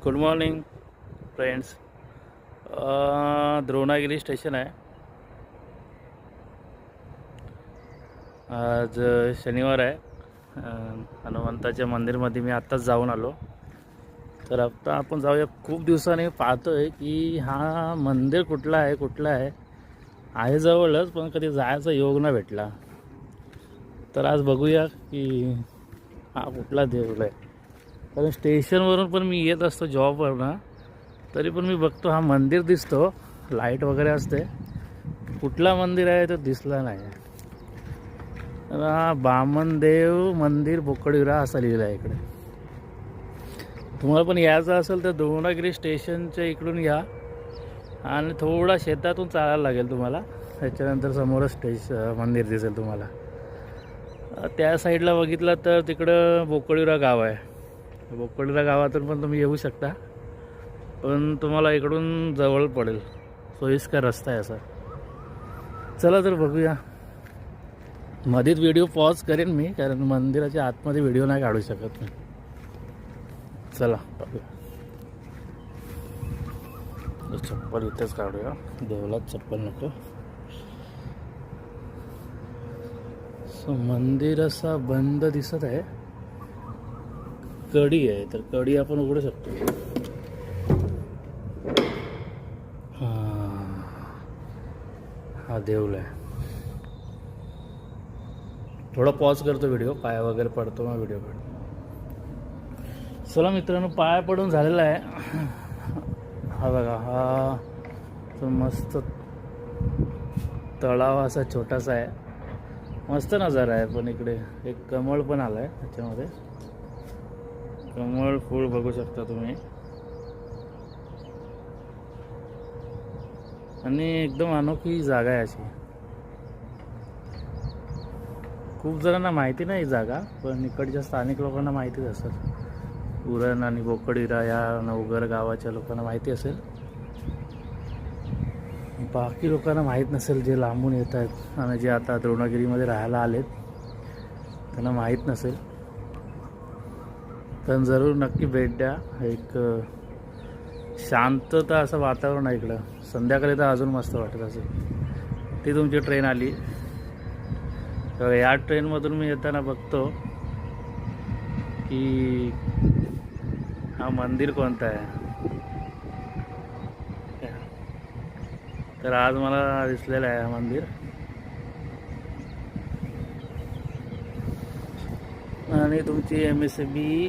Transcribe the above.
Good morning friends. Dronagiri station आहे. आज शनिवार आहे. हनुमंताच्या मंदिरमध्ये मी आत्ताच जाऊन आलो. तर आता आपण जाऊया. खूप दिवसांनी पाहतोय की हा मंदिर कुठला आहे जवळच, पण कधी जायचा योग नाही भेटला. तर आज बघूया की हा कुठला देऊळ आहे. कारण स्टेशनवरून पण मी येत असतो जॉबवर ना, तरी पण मी बघतो हा मंदिर दिसतो, लाईट वगैरे असते. कुठला मंदिर आहे तो दिसला नाही. हा बामनदेव मंदिर बोकडविरा असं लिहिलं आहे इकडे. तुम्हाला पण यायचं असेल तर द्रोणागिरी स्टेशनच्या इकडून या आणि थोडा शेतातून चालायला लागेल तुम्हाला. त्याच्यानंतर समोरच मंदिर दिसेल तुम्हाला. त्या साईडला बघितलं तर तिकडं बोकडविरा गाव आहे. बोकडविरा गावातून पण तुम्ही येऊ शकता, पण तुम्हाला इकडून जवळ पडेल. सोयीस्कर रस्ता आहे असा. चला तर बघूया. मध्येच व्हिडिओ पॉज करेन मी, कारण मंदिराच्या आतमध्ये व्हिडिओ नाही काढू शकत मी. चला बघूया. चप्पल इथेच काढूया, देवलात चप्पल नको. मंदिर असा बंद दिसत आहे. कडी आहे, तर कडी आपण उघडू शकतो. हा देऊळ आहे. थोडा पॉज करतो व्हिडिओ, पाय वगैरे पडतो मग व्हिडिओ काढतो. चला मित्रांनो, पाय पडून झालेला आहे. हा बघा, हा तो मस्त तळाव असा छोटासा आहे. मस्त नजारा आहे. पण इकडे एक कमळ पण आलाय. त्याच्यामध्ये कमळ फूल बघू शकता तुम्ही. आणि एकदम अनोखी जागा आहे अशी. खूप जणांना माहिती नाही ही जागा, पण इकडच्या स्थानिक लोकांना माहितीच असेल. उरण आणि बोकडविरा या नवघर गावाच्या लोकांना माहिती असेल. बाकी लोकांना माहीत नसेल, जे लांबून येत आहेत आणि जे आता द्रोणागिरीमध्ये राहायला आलेत त्यांना माहीत नसेल. पण जरूर नक्की भेट द्या. एक शांतता असं वातावरण आहे इकडं. संध्याकाळी तर अजून मस्त वाटत असेल. ती तुमची ट्रेन आली. तर या ट्रेनमधून मी येताना बघतो की हा मंदिर कोणता आहे. तर आज मला दिसलेलं आहे हा मंदिर. आणि तुमची MSME